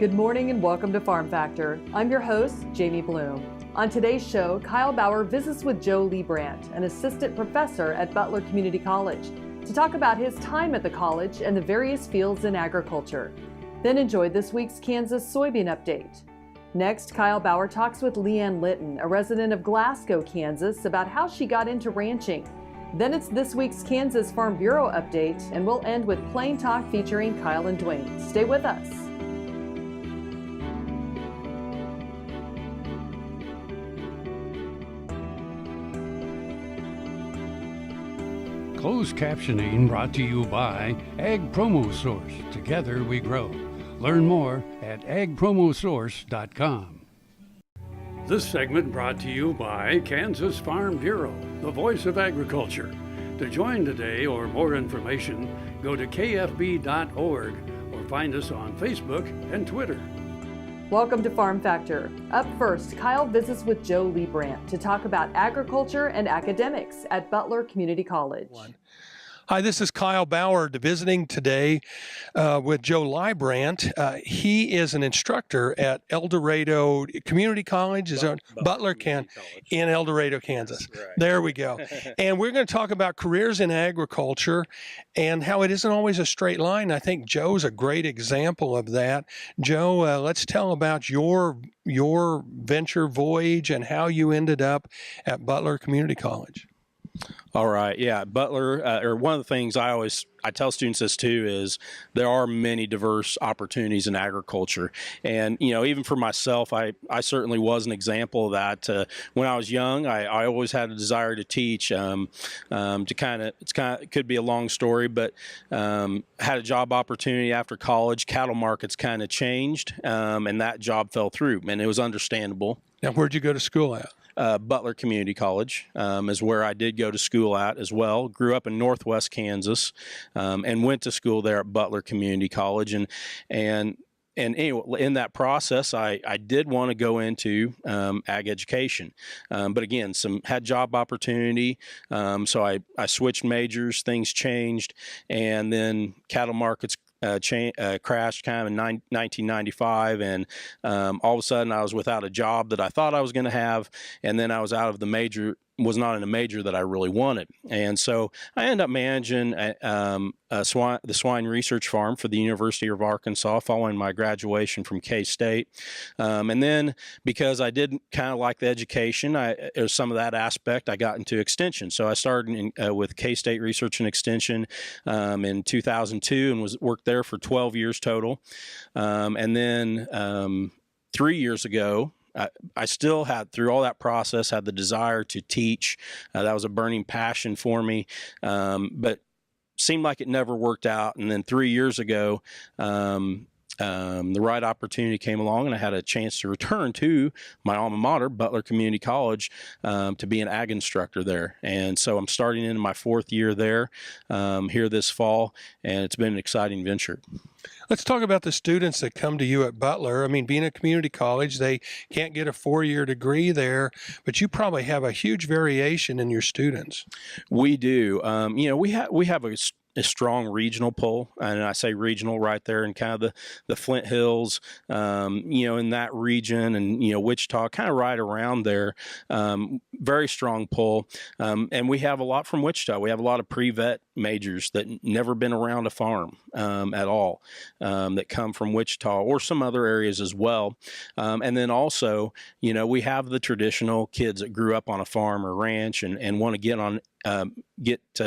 Good morning and welcome to Farm Factor. I'm your host, Jamie Bloom. On today's show, Kyle Bauer visits with Joe Leibbradt, an assistant professor at Butler Community College, to talk about his time at the college and the various fields in agriculture. Then enjoy this week's Kansas Soybean update. Next, Kyle Bauer talks with Leanne Litton, a resident of Glasco, Kansas, about how she got into ranching. Then it's this week's Kansas Farm Bureau update, and we'll end with Plain Talk featuring Kyle and Duane. Stay with us. Closed captioning brought to you by Ag Promo Source. Together we grow. Learn more at agpromosource.com. This segment brought to you by Kansas Farm Bureau, the voice of agriculture. To join today or more information, go to kfb.org or find us on Facebook and Twitter. Welcome to Farm Factor. Up first, Kyle visits with Joe Leibbradt to talk about agriculture and academics at Butler Community College. Hi, this is Kyle Bauer visiting today with Joe Leibbradt. He is an instructor at El Dorado Community College, Butler in El Dorado, Kansas. Right. There we go. And we're going to talk about careers in agriculture and how it isn't always a straight line. I think Joe's a great example of that. Joe, let's tell about your venture voyage and how you ended up at Butler Community College. All right. Yeah. Butler, or one of the things I tell students this too, is there are many diverse opportunities in agriculture. And, even for myself, I certainly was an example of that. When I was young, I always had a desire to teach, it could be a long story, but had a job opportunity after college. Cattle markets kind of changed, and that job fell through, and it was understandable. Now, where'd you go to school at? Butler Community College is where I did go to school at as well. Grew up in Northwest Kansas and went to school there at Butler Community College. And anyway, in that process, I did want to go into ag education. But again, had job opportunity. So I switched majors, things changed, and then cattle markets crashed kind of in 1995, and all of a sudden I was without a job that I thought I was going to have, and then I was out of the major, was not in a major that I really wanted. And so I ended up managing the swine research farm for the University of Arkansas following my graduation from K-State. And then because I did kind of like the education, some of that aspect, I got into extension. So I started with K-State Research and Extension in 2002 and worked there for 12 years total. And then 3 years ago, I still had, through all that process, had the desire to teach. That was a burning passion for me, but seemed like it never worked out. And then 3 years ago, the right opportunity came along, and I had a chance to return to my alma mater, Butler Community College, to be an ag instructor there. And so I'm starting into my 4th year there here this fall, and it's been an exciting venture. Let's talk about the students that come to you at Butler. I mean, being a community college, they can't get a 4-year degree there, but you probably have a huge variation in your students. We do. We have a strong regional pull, and I say regional right there in kind of the Flint Hills, in that region, and Wichita, kind of right around there. Very strong pull, and we have a lot from Wichita. We have a lot of pre-vet majors that never been around a farm at all, that come from Wichita or some other areas as well. And then also, we have the traditional kids that grew up on a farm or ranch and want to get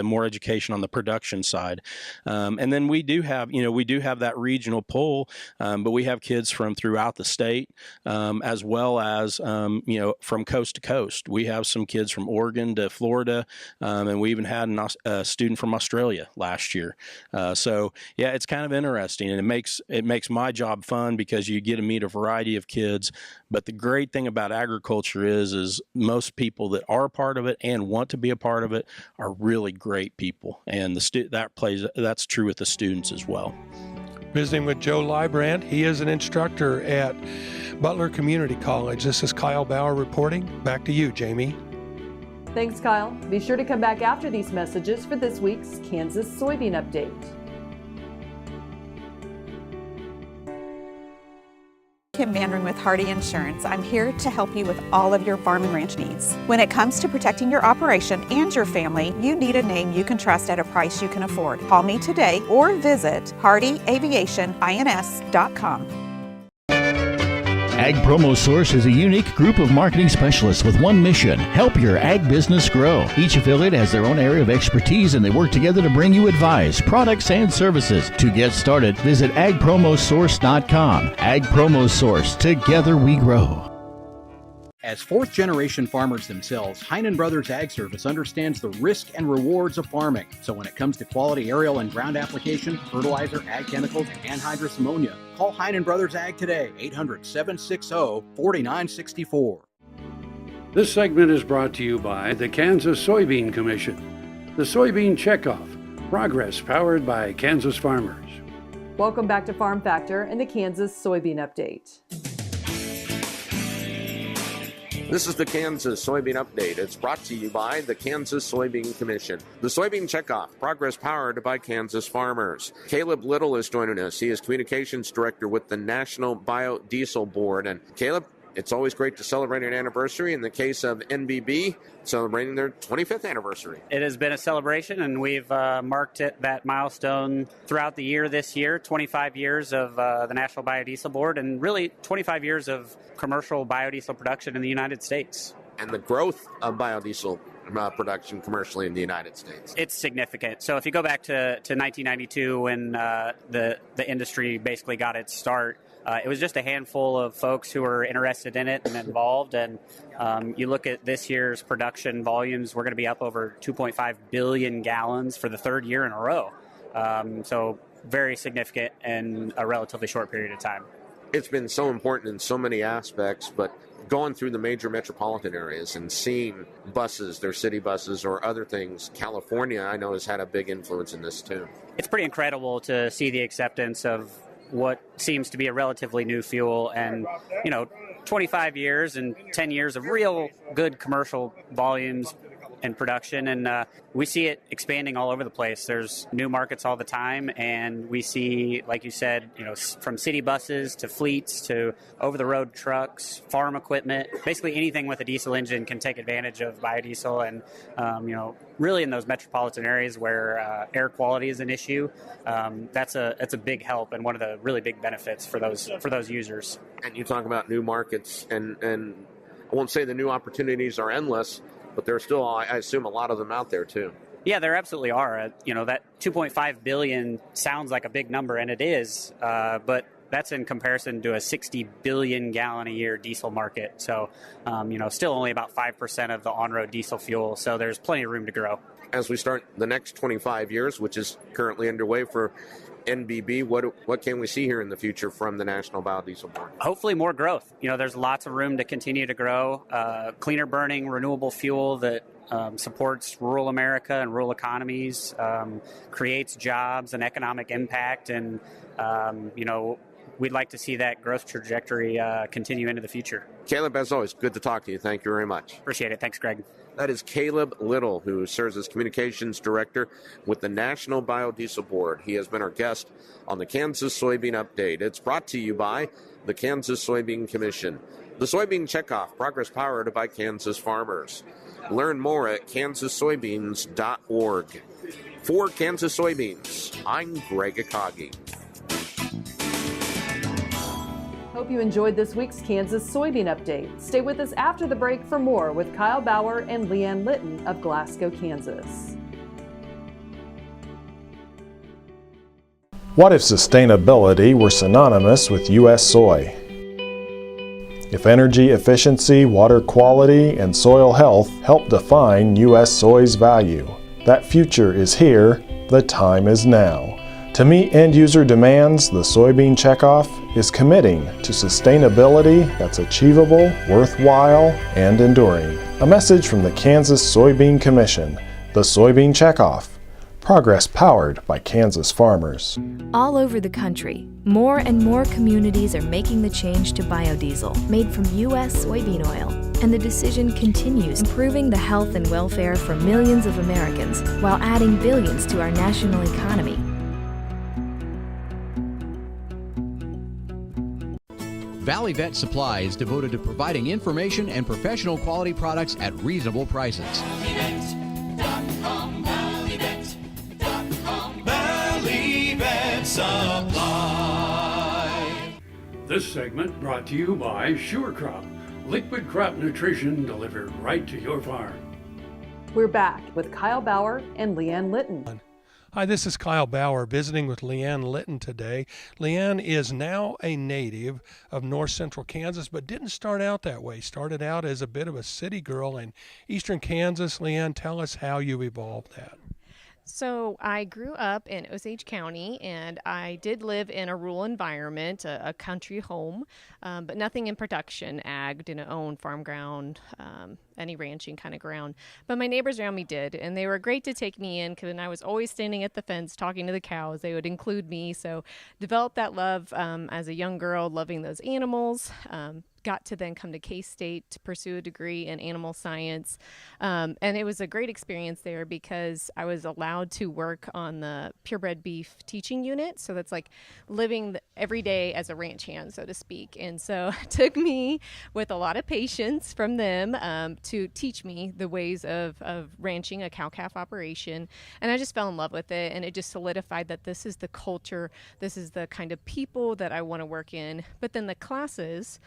more education on the production side. And then we do have that regional pull, but we have kids from throughout the state, as well as, from coast to coast. We have some kids from Oregon to Florida, and we even had a student from Australia last year. So yeah, it's kind of interesting, and it makes my job fun because you get to meet a variety of kids. But the great thing about agriculture is most people that are a part of it and want to be a part of it are really great people, and that's true with the students as well. Visiting with Joe Leibbradt. He is an instructor at Butler Community College. This is Kyle Bauer reporting. Back to you, Jamie. Thanks, Kyle. Be sure to come back after these messages for this week's Kansas Soybean Update. Kim Mandarin with Hardy Insurance. I'm here to help you with all of your farm and ranch needs. When it comes to protecting your operation and your family, you need a name you can trust at a price you can afford. Call me today or visit hardyaviationins.com. Ag Promo Source is a unique group of marketing specialists with one mission: help your ag business grow. Each affiliate has their own area of expertise, and they work together to bring you advice, products, and services. To get started, visit agpromosource.com. Ag Promo Source. Together we grow. As fourth-generation farmers themselves, Heinen Brothers Ag Service understands the risk and rewards of farming. So when it comes to quality aerial and ground application, fertilizer, ag chemicals, and anhydrous ammonia, call Heinen Brothers Ag today, 800-760-4964. This segment is brought to you by the Kansas Soybean Commission. The Soybean Checkoff. Progress powered by Kansas farmers. Welcome back to Farm Factor and the Kansas Soybean Update. This is the Kansas Soybean Update. It's brought to you by the Kansas Soybean Commission. The Soybean Checkoff, progress powered by Kansas farmers. Caleb Little is joining us. He is Communications Director with the National Biodiesel Board. And Caleb, it's always great to celebrate an anniversary. In the case of NBB, celebrating their 25th anniversary. It has been a celebration, and we've marked that milestone throughout the year this year. 25 years of the National Biodiesel Board, and really 25 years of commercial biodiesel production in the United States. And the growth of biodiesel production commercially in the United States. It's significant. So if you go back to 1992 when the industry basically got its start, it was just a handful of folks who were interested in it and involved. And you look at this year's production volumes, we're going to be up over 2.5 billion gallons for the third year in a row. So very significant in a relatively short period of time. It's been so important in so many aspects, but going through the major metropolitan areas and seeing buses, their city buses or other things, California, I know, has had a big influence in this too. It's pretty incredible to see the acceptance of what seems to be a relatively new fuel, and 25 years and 10 years of real good commercial volumes and production, and we see it expanding all over the place. There's new markets all the time, and we see, like you said, from city buses to fleets to over-the-road trucks, farm equipment, basically anything with a diesel engine can take advantage of biodiesel. And really in those metropolitan areas where air quality is an issue, that's a big help and one of the really big benefits for those users. And you talk about new markets, and I won't say the new opportunities are endless, but there's still, I assume, a lot of them out there too. Yeah, there absolutely are. That 2.5 billion sounds like a big number, and it is, but that's in comparison to a 60 billion gallon a year diesel market. So, still only about 5% of the on-road diesel fuel. So there's plenty of room to grow. As we start the next 25 years, which is currently underway for NBB, what can we see here in the future from the National Biodiesel Board? Hopefully more growth. There's lots of room to continue to grow. Cleaner burning, renewable fuel that supports rural America and rural economies, creates jobs and economic impact, and we'd like to see that growth trajectory continue into the future. Caleb, as always, good to talk to you. Thank you very much. Appreciate it. Thanks, Greg. That is Caleb Little, who serves as Communications Director with the National Biodiesel Board. He has been our guest on the Kansas Soybean Update. It's brought to you by the Kansas Soybean Commission. The Soybean Checkoff, progress powered by Kansas farmers. Learn more at kansassoybeans.org. For Kansas Soybeans, I'm Greg Akagi. Hope you enjoyed this week's Kansas Soybean Update. Stay with us after the break for more with Kyle Bauer and Leanne Litton of Glasco, Kansas. What if sustainability were synonymous with U.S. soy? If energy efficiency, water quality, and soil health help define U.S. soy's value, that future is here, the time is now. To meet end-user demands, the Soybean Checkoff is committing to sustainability that's achievable, worthwhile, and enduring. A message from the Kansas Soybean Commission, the Soybean Checkoff. Progress powered by Kansas farmers. All over the country, more and more communities are making the change to biodiesel made from U.S. soybean oil. And the decision continues, improving the health and welfare for millions of Americans while adding billions to our national economy. Valley Vet Supply is devoted to providing information and professional quality products at reasonable prices. Valley Vet Supply. This segment brought to you by Sure Crop, liquid crop nutrition delivered right to your farm. We're back with Kyle Bauer and Leanne Litton. Hi, this is Kyle Bauer visiting with Leanne Litton today. Leanne is now a native of north central Kansas, but didn't start out that way. Started out as a bit of a city girl in eastern Kansas. Leanne, tell us how you evolved that. So I grew up in Osage County, and I did live in a rural environment, a country home, but nothing in production, ag, didn't own farm ground, any ranching kind of ground. But my neighbors around me did, and they were great to take me in, because I was always standing at the fence talking to the cows. They would include me, so developed that love as a young girl, loving those animals. Got to then come to K-State to pursue a degree in animal science. And it was a great experience there because I was allowed to work on the purebred beef teaching unit. So that's like living every day as a ranch hand, so to speak. And so it took me with a lot of patience from them to teach me the ways of ranching a cow-calf operation. And I just fell in love with it. And it just solidified that this is the culture, this is the kind of people that I want to work in. But then the classes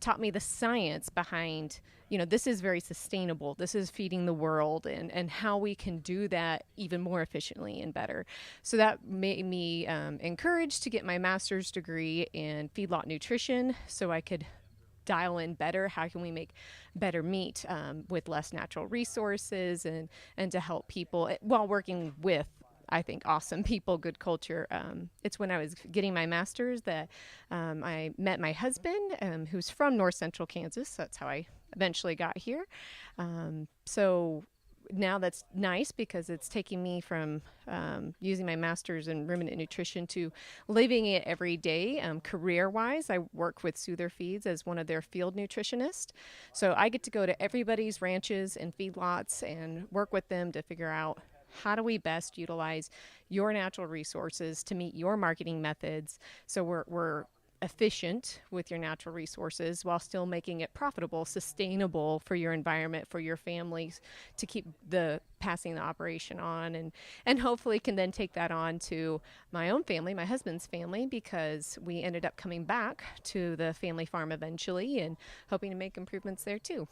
taught me the science behind, this is very sustainable. This is feeding the world and how we can do that even more efficiently and better. So that made me encouraged to get my master's degree in feedlot nutrition so I could dial in better. How can we make better meat with less natural resources and to help people while working with, I think, awesome people, good culture. It's when I was getting my master's that I met my husband, who's from north central Kansas. That's how I eventually got here. So now that's nice because it's taking me from using my master's in ruminant nutrition to living it every day. Career-wise, I work with Soother Feeds as one of their field nutritionists. So I get to go to everybody's ranches and feedlots and work with them to figure out how do we best utilize your natural resources to meet your marketing methods so we're efficient with your natural resources while still making it profitable, sustainable for your environment, for your families, to keep passing the operation on, and hopefully can then take that on to my own family, my husband's family, because we ended up coming back to the family farm eventually and hoping to make improvements there too.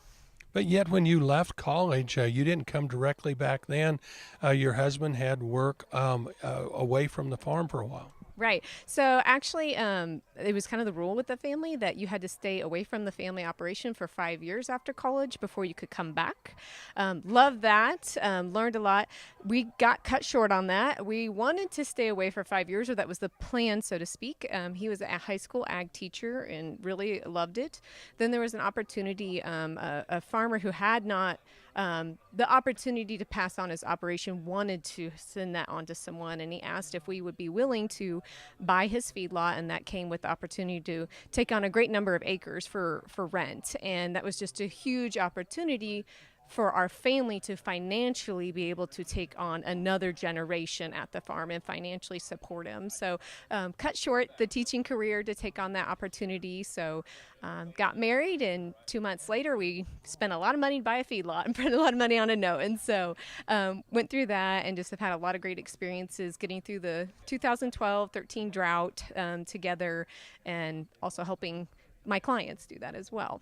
But yet when you left college, you didn't come directly back then. Your husband had work away from the farm for a while. Right. So actually, it was kind of the rule with the family that you had to stay away from the family operation for 5 years after college before you could come back. Loved that. Learned a lot. We got cut short on that. We wanted to stay away for 5 years, or that was the plan, so to speak. He was a high school ag teacher and really loved it. Then there was an opportunity, a farmer who had not the opportunity to pass on his operation wanted to send that on to someone, and he asked if we would be willing to buy his feedlot, and that came with the opportunity to take on a great number of acres for rent. And that was just a huge opportunity for our family to financially be able to take on another generation at the farm and financially support him. So cut short the teaching career to take on that opportunity. So got married, and 2 months later we spent a lot of money to buy a feedlot and put a lot of money on a note. And so went through that and just have had a lot of great experiences getting through the 2012-13 drought together, and also helping my clients do that as well.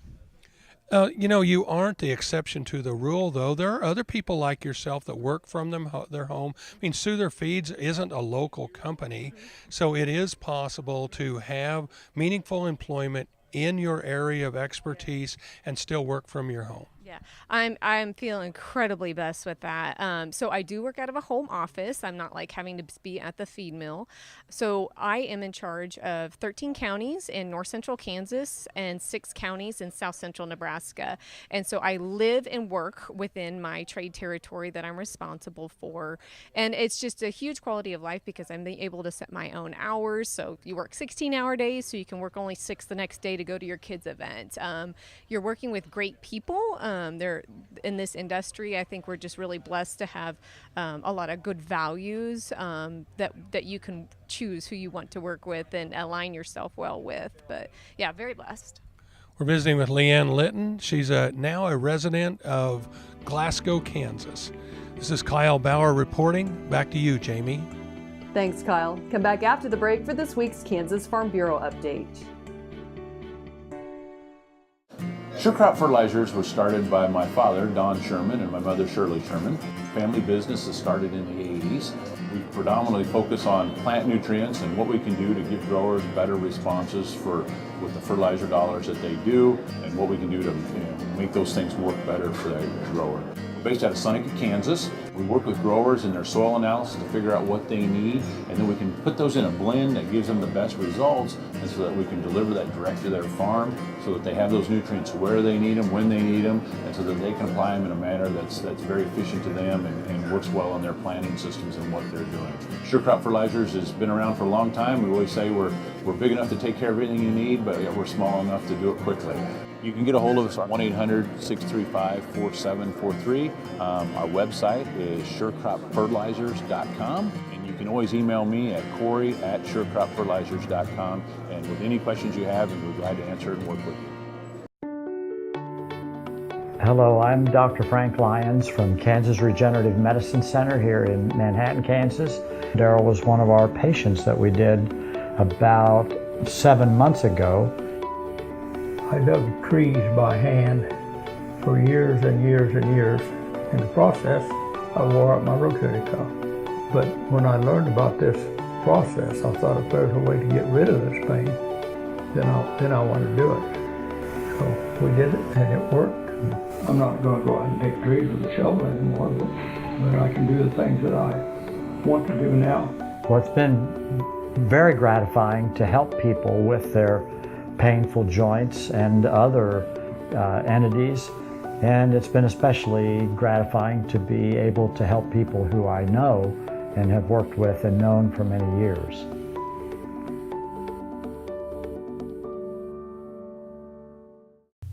You aren't the exception to the rule, though. There are other people like yourself that work from their home. I mean, Soother Feeds isn't a local company, so it is possible to have meaningful employment in your area of expertise and still work from your home. Yeah, I'm feeling incredibly blessed with that. So I do work out of a home office. I'm not like having to be at the feed mill. So I am in charge of 13 counties in north central Kansas and 6 counties in south central Nebraska. And so I live and work within my trade territory that I'm responsible for. And it's just a huge quality of life because I'm able to set my own hours. So you work 16-hour days, so you can work only 6 the next day to go to your kids' event. You're working with great people. They're in this industry. I think we're just really blessed to have a lot of good values that you can choose who you want to work with and align yourself well with. But yeah, very blessed. We're visiting with Leanne Litton. She's now a resident of Glasgow, Kansas. This is Kyle Bauer reporting. Back to you, Jamie. Thanks, Kyle. Come back after the break for this week's Kansas Farm Bureau update. Sure Crop Fertilizers was started by my father, Don Sherman, and my mother, Shirley Sherman. Family business that started in the 80s. We predominantly focus on plant nutrients and what we can do to give growers better responses with the fertilizer dollars that they do, and what we can do to make those things work better for the grower. We're based out of Seneca, Kansas. We work with growers in their soil analysis to figure out what they need, and then we can put those in a blend that gives them the best results, and so that we can deliver that direct to their farm so that they have those nutrients where they need them, when they need them, and so that they can apply them in a manner that's very efficient to them and works well in their planting systems and what they're doing. Sure Crop Fertilizers has been around for a long time. We always say we're big enough to take care of everything you need, but we're small enough to do it quickly. You can get a hold of us at 1-800-635-4743. Our website is surecropfertilizers.com, and you can always email me at Corey@surecropfertilizers.com, and with any questions you have, we're glad to answer and work with you. Hello, I'm Dr. Frank Lyons from Kansas Regenerative Medicine Center here in Manhattan, Kansas. Daryl was one of our patients that we did about 7 months ago. I dug trees by hand for years and years and years. In the process, I wore out my rotating cuff. But when I learned about this process, I thought if there's a way to get rid of this pain, then I want to do it. So we did it, and it worked. I'm not going to go out and take trees with a shovel anymore, but I can do the things that I want to do now. Well, it's been very gratifying to help people with their painful joints and other entities, and it's been especially gratifying to be able to help people who I know and have worked with and known for many years.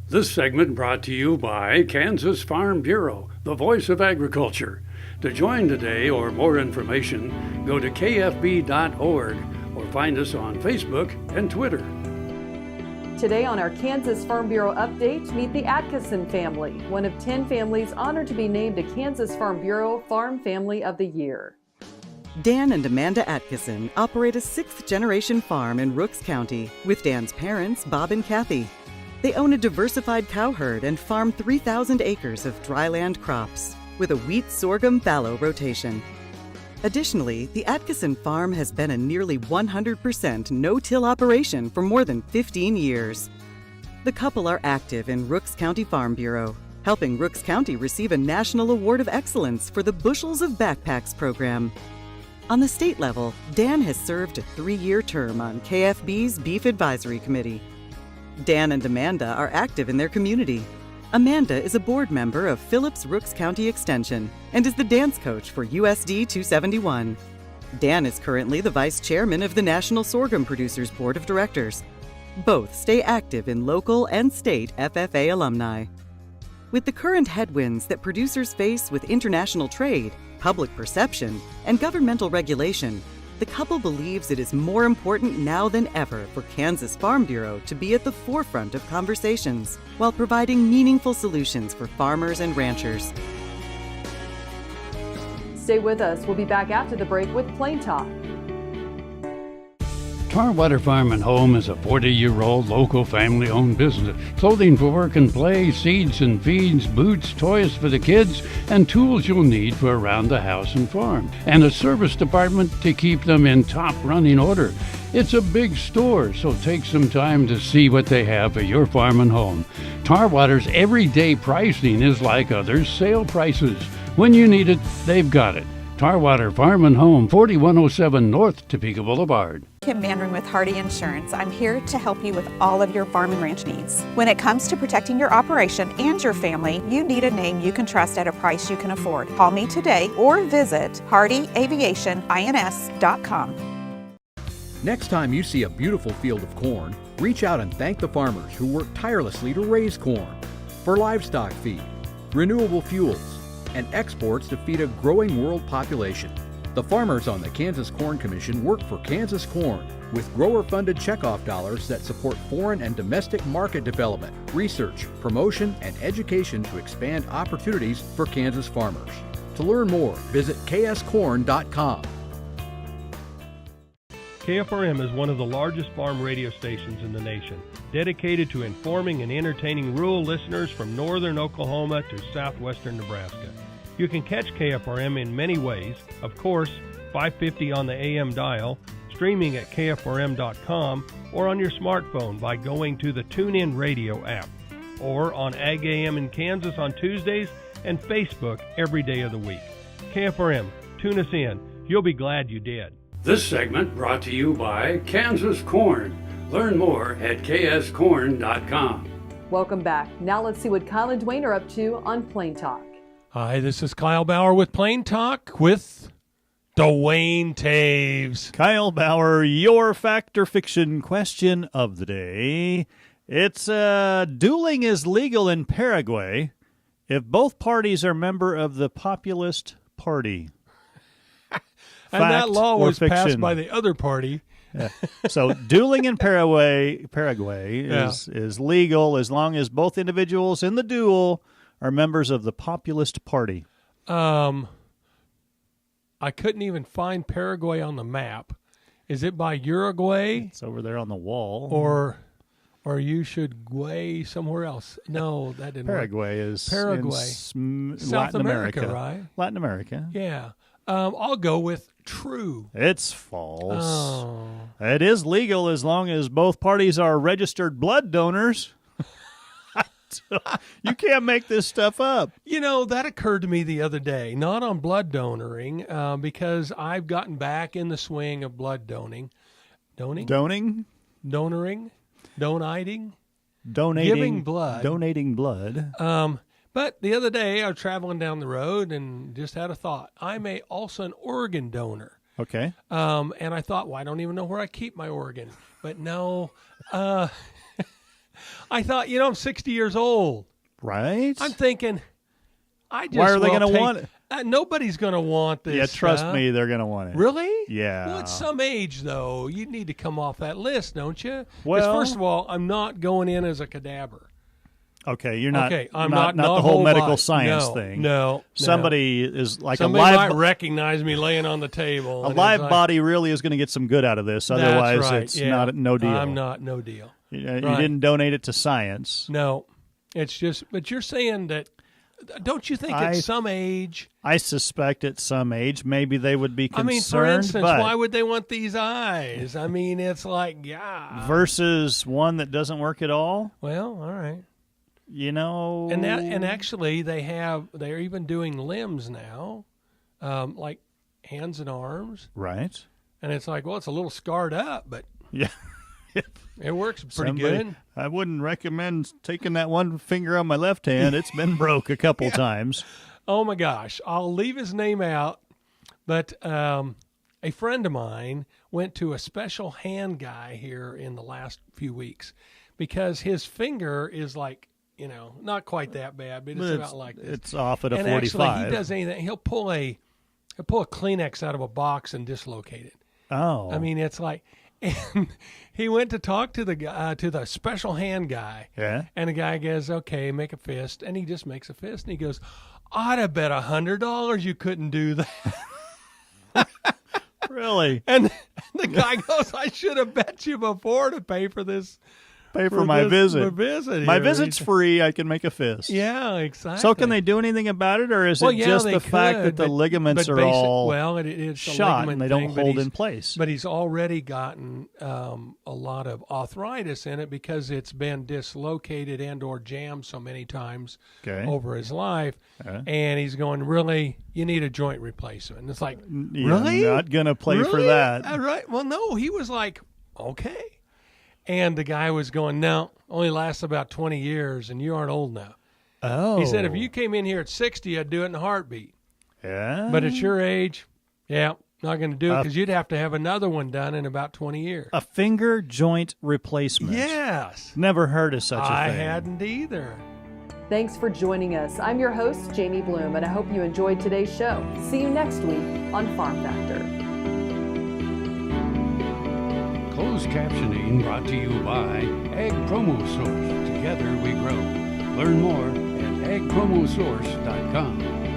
This segment brought to you by Kansas Farm Bureau, the voice of agriculture. To join today or more information, go to kfb.org or find us on Facebook and Twitter. Today on our Kansas Farm Bureau update, meet the Atkinson family, one of 10 families honored to be named a Kansas Farm Bureau Farm Family of the Year. Dan and Amanda Atkinson operate a sixth-generation farm in Rooks County with Dan's parents, Bob and Kathy. They own a diversified cow herd and farm 3,000 acres of dryland crops with a wheat, sorghum, fallow rotation. Additionally, the Atkinson farm has been a nearly 100% no-till operation for more than 15 years. The couple are active in Rooks County Farm Bureau, helping Rooks County receive a National Award of Excellence for the Bushels of Backpacks program. On the state level, Dan has served a 3-year term on KFB's Beef Advisory Committee. Dan and Amanda are active in their community. Amanda is a board member of Phillips Rooks County Extension and is the dance coach for USD 271. Dan is currently the vice chairman of the National Sorghum Producers Board of Directors. Both stay active in local and state FFA alumni. With the current headwinds that producers face with international trade, public perception, and governmental regulation, the couple believes it is more important now than ever for Kansas Farm Bureau to be at the forefront of conversations while providing meaningful solutions for farmers and ranchers. Stay with us. We'll be back after the break with Plain Talk. Tarwater Farm and Home is a 40-year-old local family-owned business. Clothing for work and play, seeds and feeds, boots, toys for the kids, and tools you'll need for around the house and farm. And a service department to keep them in top running order. It's a big store, so take some time to see what they have for your farm and home. Tarwater's everyday pricing is like others' sale prices. When you need it, they've got it. Tarwater Farm and Home, 4107 North Topeka Boulevard. Kim Mandarin with Hardy Insurance. I'm here to help you with all of your farm and ranch needs. When it comes to protecting your operation and your family, you need a name you can trust at a price you can afford. Call me today or visit hardyaviationins.com. Next time you see a beautiful field of corn, reach out and thank the farmers who work tirelessly to raise corn. for livestock feed, renewable fuels, and exports to feed a growing world population. The farmers on the Kansas Corn Commission work for Kansas Corn with grower-funded checkoff dollars that support foreign and domestic market development, research, promotion, and education to expand opportunities for Kansas farmers. To learn more, visit kscorn.com. KFRM is one of the largest farm radio stations in the nation, dedicated to informing and entertaining rural listeners from northern Oklahoma to southwestern Nebraska. You can catch KFRM in many ways. Of course, 550 on the AM dial, streaming at kfrm.com, or on your smartphone by going to the TuneIn Radio app, or on Ag AM in Kansas on Tuesdays and Facebook every day of the week. KFRM, tune us in. You'll be glad you did. This segment brought to you by Kansas Corn. Learn more at kscorn.com. Welcome back. Now let's see what Kyle and Duane are up to on Plain Talk. Hi, this is Kyle Bauer with Plain Talk with Duane Taves. Kyle Bauer, your fact or fiction question of the day. It's dueling is legal in Paraguay if both parties are member of the Populist Party. And that law was fiction? passed by the other party. Yeah. So dueling in Paraguay is legal as long as both individuals in the duel are members of the Populist Party. I couldn't even find Paraguay on the map. Is it by Uruguay? It's over there on the wall. Or you should weigh somewhere else. No, that didn't Paraguay work. is South Latin America, right? Latin America. Yeah. I'll go with true. It's false. Oh. It is legal as long as both parties are registered blood donors. You can't make this stuff up. You know, that occurred to me the other day, not on blood donoring, because I've gotten back in the swing of blood donating. Donating? Donating? Giving blood. Donating blood. But the other day I was traveling down the road and just had a thought. I'm also an organ donor. Okay. And I thought, well, I don't even know where I keep my organ. But no, I thought, I'm 60 years old. Right. I'm thinking, why are they going to want it? Nobody's going to want this. Yeah, trust me, they're going to want it. Really? Yeah. Well, at some age, though, you need to come off that list, don't you? Well, first of all, I'm not going in as a cadaver. Okay, you're not. Okay, I'm not the whole medical body. science thing. No. Somebody is like Somebody a live. might recognize me laying on the table. A live body really is going to get some good out of this. Otherwise, that's right, it's yeah. not no deal. I'm not no deal. You Right. didn't donate it to science. No, it's just. But you're saying that. Don't you think at some age? I suspect at some age maybe they would be concerned. I mean, for instance, but why would they want these eyes? I mean, it's like, yeah. versus one that doesn't work at all. Well, all right. And actually they're even doing limbs now, like hands and arms. Right. And it's like, well, it's a little scarred up, but yeah, it works pretty good. I wouldn't recommend taking that one finger on my left hand. It's been broke a couple times. Oh my gosh. I'll leave his name out, but a friend of mine went to a special hand guy here in the last few weeks because his finger is like, not quite that bad, but it's about like this. It's off at a and 45. Actually, he does anything. He'll pull a Kleenex out of a box and dislocate it. Oh. I mean, it's like, and he went to talk to the guy, to the special hand guy. Yeah. And the guy goes, okay, make a fist. And he just makes a fist. And he goes, I'd have bet $100 you couldn't do that. Really? And the guy goes, I should have bet you before to pay for this. Pay for my visit. My here. visit's free. I can make a fist. Yeah, exactly. So can they do anything about it, or is it just the fact that the ligaments are all it's shot and they don't hold in place? But he's already gotten a lot of arthritis in it because it's been dislocated and or jammed so many times over his life. And he's going, really, you need a joint replacement. And it's like, really? I'm not going to play for that. All right. Well, no, he was like, okay. And the guy was going, no, only lasts about 20 years, and you aren't old enough. Oh. He said, if you came in here at 60, I'd do it in a heartbeat. Yeah. But at your age, not going to do it because you'd have to have another one done in about 20 years. A finger joint replacement. Yes. Never heard of such a thing. I hadn't either. Thanks for joining us. I'm your host, Jamie Bloom, and I hope you enjoyed today's show. See you next week on Farm Factor. Closed captioning brought to you by Ag Promo Source. Together we grow. Learn more at agpromosource.com.